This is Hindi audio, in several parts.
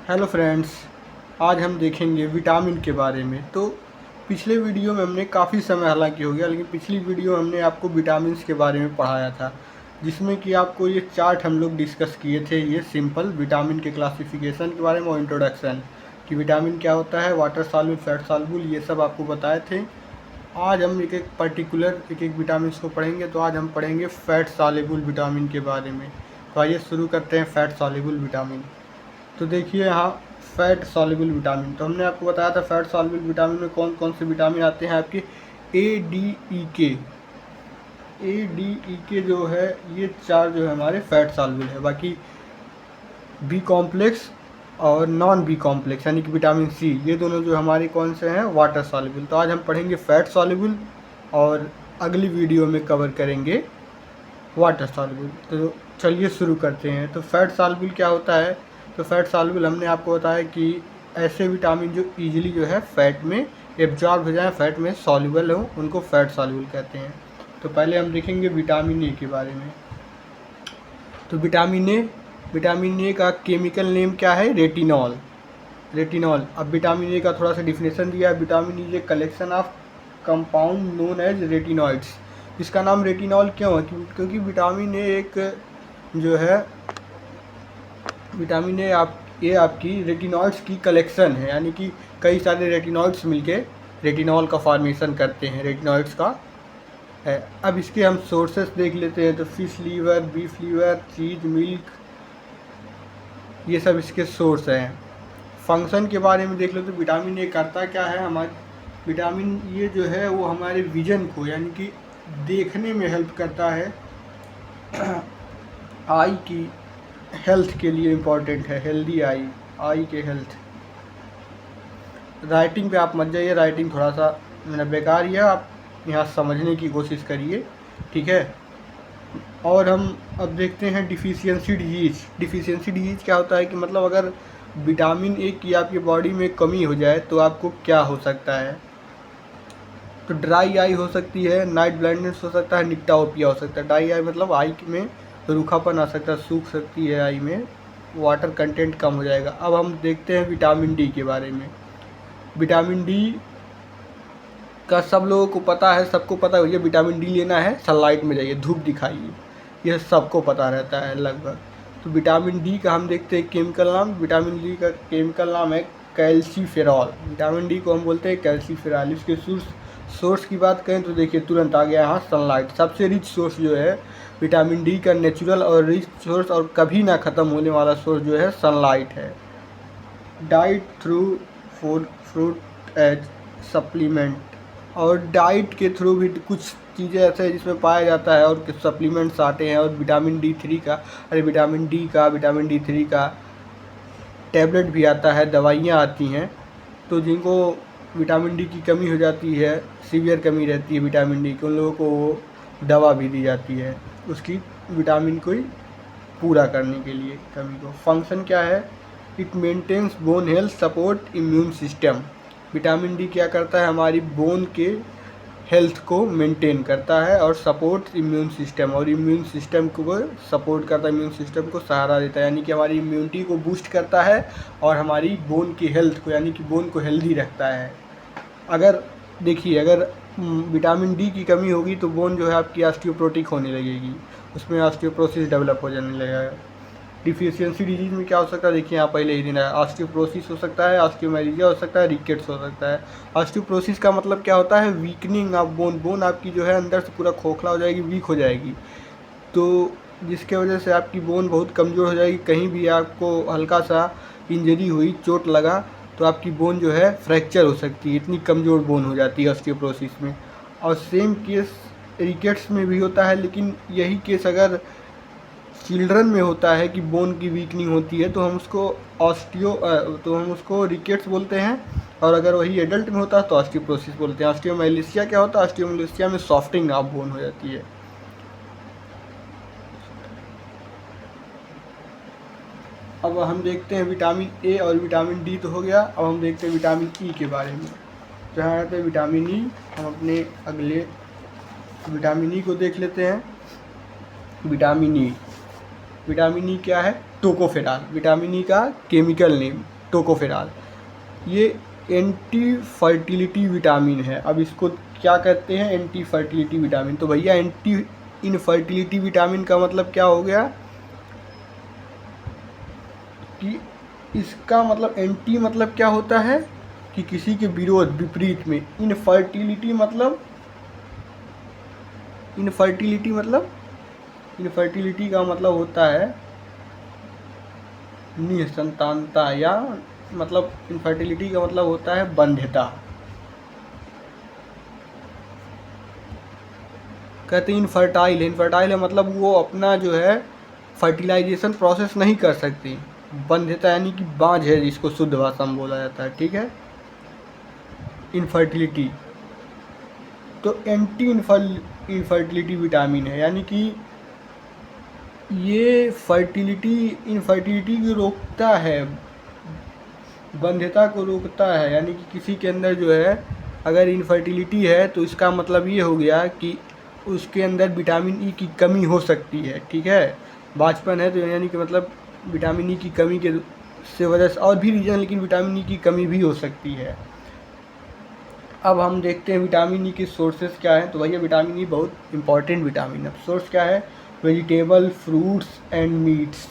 हेलो फ्रेंड्स, आज हम देखेंगे विटामिन के बारे में। तो पिछले वीडियो में हमने काफ़ी समय हालांकि हो गया, लेकिन पिछली वीडियो में हमने आपको विटामिन्स के बारे में पढ़ाया था, जिसमें कि आपको ये चार्ट हम लोग डिस्कस किए थे। ये सिंपल विटामिन के क्लासिफिकेशन के बारे में और इंट्रोडक्शन कि विटामिन क्या होता है, वाटर सॉल्युबल, फैट सॉल्युबल, ये सब आपको बताए थे। आज हम एक एक पर्टिकुलर एक विटामिन को पढ़ेंगे। तो आज हम पढ़ेंगे फैट सॉल्युबल विटामिन के बारे में। तो आइए शुरू करते हैं फैट सॉल्युबल विटामिन। तो देखिए यहाँ फैट सॉल्युबल विटामिन, तो हमने आपको बताया था फैट सॉल्युबल विटामिन में कौन कौन से विटामिन आते हैं आपके। ए डी ई के जो है, ये चार जो है हमारे फैट सॉल्युबल है। बाकी बी कॉम्प्लेक्स और नॉन बी कॉम्प्लेक्स यानी कि विटामिन सी, ये दोनों जो हमारे कौन से हैं, वाटर सॉल्युबल। तो आज हम पढ़ेंगे फैट सॉल्युबल और अगली वीडियो में कवर करेंगे वाटर सॉल्युबल। तो चलिए शुरू करते हैं। तो फैट सॉल्युबल क्या होता है? तो फैट सॉल्युबल हमने आपको बताया कि ऐसे विटामिन जो इजीली जो है फैट में एब्जॉर्ब हो जाए, फैट में सॉल्युबल हो, उनको फैट सॉल्युबल कहते हैं। तो पहले हम देखेंगे विटामिन ए के बारे में। तो विटामिन ए का केमिकल नेम क्या है? रेटिनॉल। अब विटामिन ए का थोड़ा सा डिफिनेशन दिया है। Vitamin is a collection of compound known as retinoids. इसका नाम रेटिनॉल क्यों है? क्योंकि विटामिन ए एक जो है, विटामिन ए आपकी रेटिनॉइड्स की कलेक्शन है, यानी कि कई सारे रेटिनॉइड्स मिलके रेटिनॉल का फॉर्मेशन करते हैं, रेटिनॉइड्स का है। अब इसके हम सोर्सेस देख लेते हैं। तो फिश लीवर, बीफ लीवर, चीज़, मिल्क, ये सब इसके सोर्स हैं। फंक्शन के बारे में देख लो तो विटामिन ए करता क्या है हमारे, विटामिन ये जो है वो हमारे विजन को, यानी कि देखने में हेल्प करता है। आई की हेल्थ के लिए इम्पॉर्टेंट है, हेल्दी आई के हेल्थ। राइटिंग पे आप मत जाइए, राइटिंग थोड़ा सा मेरा बेकार ही है, आप यहाँ समझने की कोशिश करिए, ठीक है। और हम अब देखते हैं डिफिशियंसी डिजीज़ क्या होता है कि मतलब अगर विटामिन ए की आपकी बॉडी में कमी हो जाए तो आपको क्या हो सकता है। तो ड्राई आई हो सकती है, नाइट ब्लाइंडनेस हो सकता है, निक्टाओपिया हो सकता है। ड्राई आई मतलब आई में रूखापन आ सकता है, सूख सकती है आई में, वाटर कंटेंट कम हो जाएगा। अब हम देखते हैं विटामिन डी के बारे में। विटामिन डी का सब लोगों को पता है, सबको पता है, ये विटामिन डी लेना है सनलाइट में जाइए, धूप दिखाइए, यह सबको पता रहता है लगभग। तो विटामिन डी का हम देखते हैं केमिकल नाम। विटामिन डी का केमिकल नाम है कैल्सीफेरॉल। विटामिन डी को हम बोलते हैं कैल्सीफेरॉल। इसके सोर्स की बात करें तो देखिए तुरंत आ गया यहाँ सनलाइट। सबसे रिच सोर्स जो है विटामिन डी का, नेचुरल और रिच सोर्स और कभी ना ख़त्म होने वाला सोर्स जो है सनलाइट है। Diet through fruit as supplement, और डाइट के थ्रू भी कुछ चीज़ें ऐसे हैं जिसमें पाया जाता है, और कुछ सप्लीमेंट्स आते हैं। और विटामिन डी थ्री का टैबलेट भी आता है, दवाइयाँ आती हैं। तो जिनको विटामिन डी की कमी हो जाती है, सीवियर कमी रहती है विटामिन डी की, उन लोगों को वो दवा भी दी जाती है उसकी विटामिन को पूरा करने के लिए कमी को। फंक्शन क्या है? It maintains bone health, support immune system. Vitamin D क्या करता है? हमारी बोन के हेल्थ को मेंटेन करता है और सपोर्ट इम्यून सिस्टम, और इम्यून सिस्टम को सपोर्ट करता है, इम्यून सिस्टम को सहारा देता है, यानी कि हमारी इम्यूनिटी को बूस्ट करता है और हमारी बोन की हेल्थ को, यानी कि बोन को हेल्दी रखता है। अगर देखिए, अगर विटामिन डी की कमी होगी तो बोन जो है आपकी ऑस्टियोप्रोटिक होने लगेगी, उसमें ऑस्टियोप्रोसिस डेवलप हो जाने लगेगा। डिफिशियंसी डिजीज में क्या हो सकता है? देखिए यहाँ पहले ही दिन है, ऑस्टियोप्रोसिस हो सकता है, ऑस्टियोमेलिजिया हो सकता है, रिकेट्स हो सकता है। ऑस्टियोप्रोसिस का मतलब क्या होता है? वीकनिंग ऑफ बोन आपकी जो है अंदर से पूरा खोखला हो जाएगी, वीक हो जाएगी, तो जिसके वजह से आपकी बोन बहुत कमज़ोर हो जाएगी। कहीं भी आपको हल्का सा इंजरी हुई, चोट लगा, तो आपकी बोन जो है फ्रैक्चर हो सकती है, इतनी कमज़ोर बोन हो जाती है ऑस्टियोप्रोसिस में। और सेम केस रिकेट्स में भी होता है, लेकिन यही केस अगर चिल्ड्रन में होता है कि बोन की वीकनिंग होती है, तो हम उसको रिकेट्स बोलते हैं। और अगर वही एडल्ट में होता है तो ऑस्टियोप्रोसिस बोलते हैं। ऑस्टियोमेलिशिया क्या होता है? ऑस्टियोमेलिशिया में सॉफ्टिंग ऑफ बोन हो जाती है। अब हम देखते हैं विटामिन ए और विटामिन डी तो हो गया। अब हम देखते हैं विटामिन ई के बारे में। जहाँ रहते हैं विटामिन ई, हम अपने अगले विटामिन ई को देख लेते हैं। विटामिन ई क्या है? टोकोफेरॉल। विटामिन ई का केमिकल नेम टोकोफेरॉल। ये एंटी फर्टिलिटी विटामिन है। अब इसको क्या कहते हैं? Anti fertility vitamin. तो भैया एंटी इनफर्टिलिटी विटामिन का मतलब क्या हो गया कि इसका मतलब एंटी मतलब क्या होता है कि किसी के विरोध विपरीत में। इनफर्टिलिटी मतलब इनफर्टिलिटी का मतलब होता है निसंतानता, या मतलब इनफर्टिलिटी का मतलब होता है बंध्यता। कहते हैं इनफर्टाइल है। इनफर्टाइल है मतलब वो अपना जो है फर्टिलाइजेशन प्रोसेस नहीं कर सकती। बंध्यता यानी कि बांझ है, जिसको शुद्ध भाषा में बोला जाता है। ठीक है, इनफर्टिलिटी तो एंटी इनफर्टिलिटी विटामिन है, यानी कि ये इनफर्टिलिटी को रोकता है, बंध्यता को रोकता है। यानी कि किसी के अंदर जो है अगर इनफर्टिलिटी है तो इसका मतलब ये हो गया कि उसके अंदर विटामिन ई की कमी हो सकती है। ठीक है, बांझपन है तो यानी कि मतलब विटामिन ई की कमी के से वजह से, और भी रीज़न, लेकिन विटामिन ई की कमी भी हो सकती है। अब हम देखते हैं विटामिन ई के सोर्सेज क्या हैं। तो भैया विटामिन ई बहुत इंपॉर्टेंट विटामिन है। अब सोर्स क्या है? Vegetable, fruits and meets.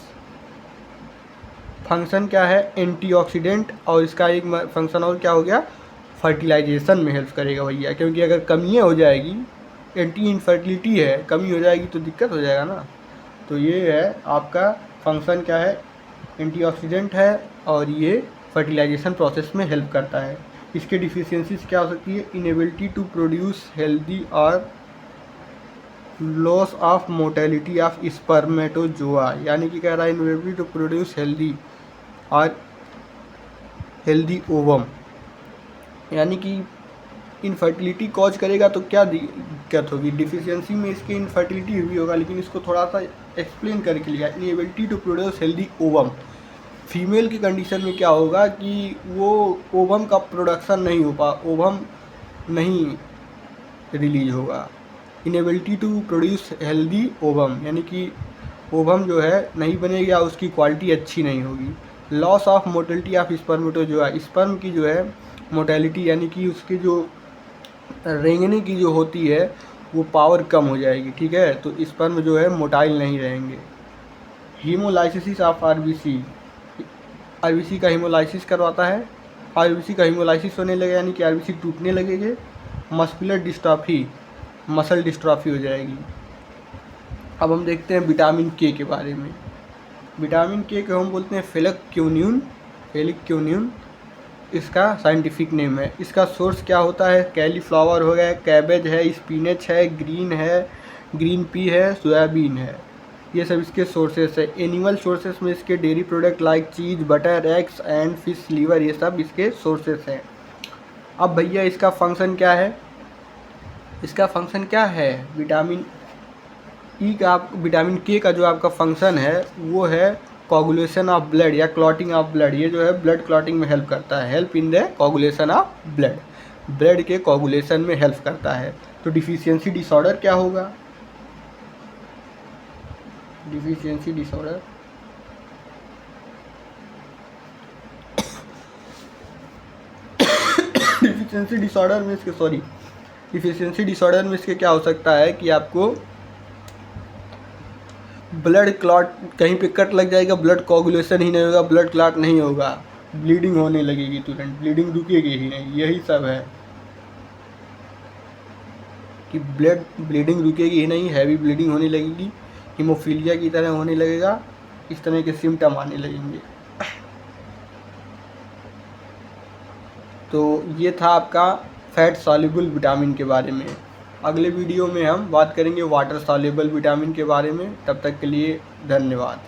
Function क्या है? एंटीऑक्सीडेंट। और इसका एक फंक्शन और क्या हो गया? फर्टिलाइजेशन में हेल्प करेगा भैया, क्योंकि अगर कमियाँ हो जाएगी, एंटी इनफर्टिलिटी है, कमी हो जाएगी तो दिक्कत हो जाएगा ना। तो ये है आपका फंक्शन क्या है? एंटीऑक्सीडेंट है, और ये फर्टिलाइजेशन प्रोसेस में हेल्प करता है। इसके डिफिशियंसीज क्या हो सकती है? इनेबिलिटी टू प्रोड्यूस हेल्दी और loss of mortality of spermatozoa. यानी कि कह रहा है इनेबिलिटी टू प्रोड्यूस हेल्दी और हेल्दी ओवम, यानी कि इनफर्टिलिटी कॉज करेगा। तो क्या दिक्कत होगी? डिफिशियंसी में इसके इनफर्टिलिटी भी होगा, लेकिन इसको थोड़ा सा एक्सप्लेन करके लिया। Inability to produce healthy ovum, female की कंडीशन में क्या होगा कि वो ओवम का प्रोडक्शन नहीं हो ओवम नहीं रिलीज होगा। Inability to produce healthy ovum, यानी कि ओवम जो है नहीं बनेगी या उसकी क्वालिटी अच्छी नहीं होगी। Loss of motility of spermatozoa, sperm की जो है मोटेलिटी यानी कि उसकी जो रेंगने की जो होती है वो पावर कम हो जाएगी। ठीक है, तो स्पर्म जो है मोटाइल नहीं रहेंगे। हीमोलाइसिस ऑफ आरबीसी, आरबीसी का हीमोलाइसिस करवाता है। आरबीसी का हीमोलाइसिस होने लगे यानी कि आरबीसी टूटने लगेंगे। मस्कुलर डिस्ट्रॉफी, मसल डिस्ट्रॉफी हो जाएगी। अब हम देखते हैं विटामिन के बारे में। विटामिन के को हम बोलते हैं फेलिक्योन्यून, इसका साइंटिफिक नेम है। इसका सोर्स क्या होता है? कैलीफ्लावर हो गया, कैबेज है, स्पिनच है, ग्रीन पी है, सोयाबीन है, ये सब इसके सोर्सेस है। एनिमल सोर्सेस में इसके dairy product like cheese, butter, eggs and fish liver, ये सब इसके सोर्सेस हैं। अब भैया इसका फंक्शन क्या है? इसका फंक्शन क्या है? विटामिन ई का विटामिन के का जो आपका फंक्शन है वो है कोगुलेशन ऑफ ब्लड या क्लॉटिंग ऑफ ब्लड। ये जो है ब्लड क्लॉटिंग में हेल्प करता है, help in the coagulation of blood, blood के कोगुलेशन में हेल्प करता है। तो डिफिशियंसी डिसऑर्डर क्या होगा? डिफिशियंसी डिसऑर्डर डिफिशियंसी डिसऑर्डर में इसके क्या हो सकता है कि आपको ब्लड क्लॉट, कहीं पे कट लग जाएगा, ब्लड कोगुलेशन ही नहीं होगा, ब्लड क्लॉट नहीं होगा, ब्लीडिंग होने लगेगी, तुरंत ब्लीडिंग रुकेगी ही नहीं। यही सब है कि ब्लीडिंग रुकेगी ही नहीं, हैवी ब्लीडिंग होने लगेगी, हीमोफीलिया की तरह होने लगेगा, इस तरह के सिम्टम आने लगेंगे। तो ये था आपका फैट सॉल्युबल विटामिन के बारे में। अगले वीडियो में हम बात करेंगे वाटर सॉल्युबल विटामिन के बारे में। तब तक के लिए धन्यवाद।